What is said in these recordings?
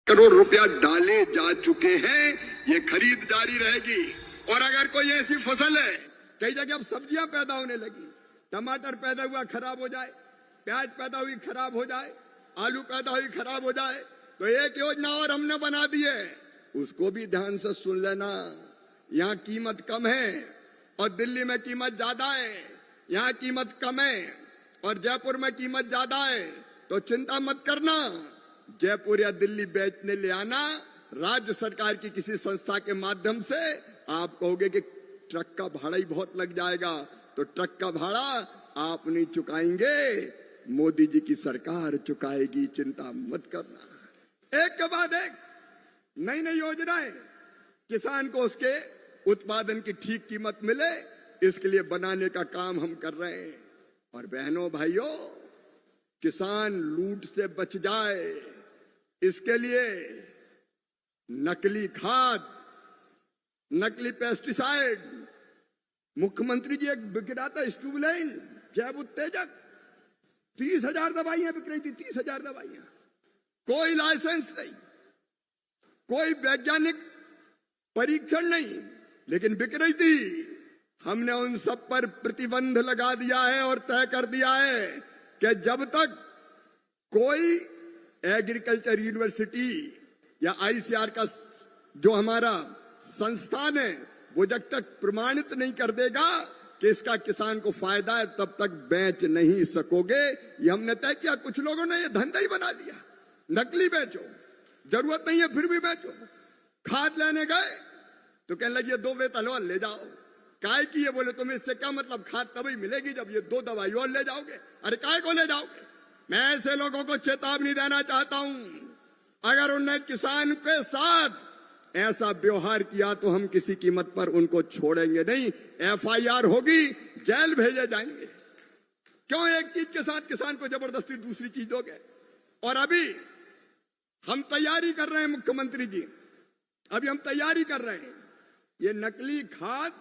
करोड़ रुपया डाले जा चुके हैं। ये खरीद जारी रहेगी। और अगर कोई ऐसी फसल है, कई जगह अब सब्जियां पैदा होने लगी, टमाटर पैदा हुआ खराब हो जाए, प्याज पैदा हुई खराब हो जाए, आलू पैदा हुई खराब हो जाए, तो एक योजना और हमने बना दी है, उसको भी ध्यान से सुन लेना। यहाँ कीमत कम है और दिल्ली में कीमत ज्यादा है, यहाँ कीमत कम है और जयपुर में कीमत ज्यादा है, तो चिंता मत करना। जयपुर या दिल्ली बेचने ले आना, राज्य सरकार की किसी संस्था के माध्यम से आप कहोगे कि ट्रक का भाड़ा ही बहुत लग जाएगा, तो ट्रक का भाड़ा आप नहीं चुकाएंगे, मोदी जी की सरकार चुकाएगी, चिंता मत करना। एक के बाद एक नई नई योजनाएं किसान को उसके उत्पादन की ठीक कीमत मिले, इसके लिए बनाने का काम हम कर रहे हैं। और बहनों भाइयों, किसान लूट से बच जाए, इसके लिए नकली खाद, नकली पेस्टिसाइड, मुख्यमंत्री जी एक बिक रहा था स्टूबलाइन, जैव उत्तेजक, 30,000 दवाइयां बिक रही थी, 30,000 दवाइयां, कोई लाइसेंस नहीं, कोई वैज्ञानिक परीक्षण नहीं, लेकिन बिक रही थी। हमने उन सब पर प्रतिबंध लगा दिया है और तय कर दिया है कि जब तक कोई एग्रीकल्चर यूनिवर्सिटी या आईसीआर का जो हमारा संस्थान है, वो जब तक प्रमाणित नहीं कर देगा कि इसका किसान को फायदा है, तब तक बेच नहीं सकोगे। ये हमने तय किया। कुछ लोगों ने ये धंधा ही बना लिया, नकली बेचो, जरूरत नहीं है फिर भी बेचो। खाद लेने गए तो कहने लगे 2 बेतलवाल ले जाओ, काय की है? बोले तुम्हें इससे क्या मतलब, खाद तभी मिलेगी जब ये 2 दवाई और ले जाओगे। अरे काय को ले जाओगे? मैं ऐसे लोगों को चेतावनी देना चाहता हूं, अगर उन्हें किसान के साथ ऐसा व्यवहार किया तो हम किसी कीमत पर उनको छोड़ेंगे नहीं। एफआईआर होगी, जेल भेजे जाएंगे। क्यों एक चीज के साथ किसान को जबरदस्ती दूसरी चीज दोगे? और अभी हम तैयारी कर रहे हैं, मुख्यमंत्री जी, अभी हम तैयारी कर रहे हैं, ये नकली खाद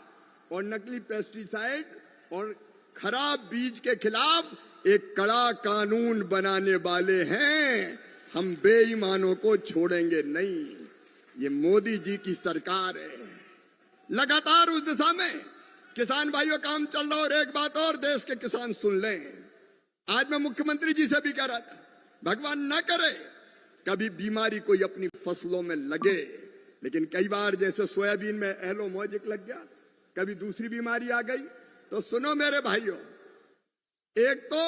और नकली पेस्टिसाइड और खराब बीज के खिलाफ एक कड़ा कानून बनाने वाले हैं। हम बेईमानों को छोड़ेंगे नहीं। ये मोदी जी की सरकार है, लगातार उस दिशा में किसान भाइयों काम चल रहा। और एक बात और देश के किसान सुन लें, आज मैं मुख्यमंत्री जी से भी कह रहा था, भगवान न करे कभी बीमारी कोई अपनी फसलों में लगे, लेकिन कई बार जैसे सोयाबीन में एलो मोजिक लग गया, कभी दूसरी बीमारी आ गई, तो सुनो मेरे भाइयों, एक तो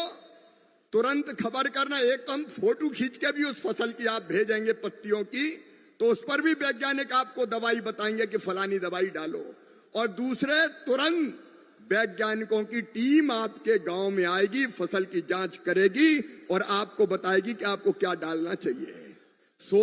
तुरंत खबर करना, एक तो हम फोटो खींच के भी उस फसल की आप भेजेंगे पत्तियों की, तो उस पर भी वैज्ञानिक आपको दवाई बताएंगे कि फलानी दवाई डालो। और दूसरे, तुरंत वैज्ञानिकों की टीम आपके गांव में आएगी, फसल की जांच करेगी और आपको बताएगी कि आपको क्या डालना चाहिए।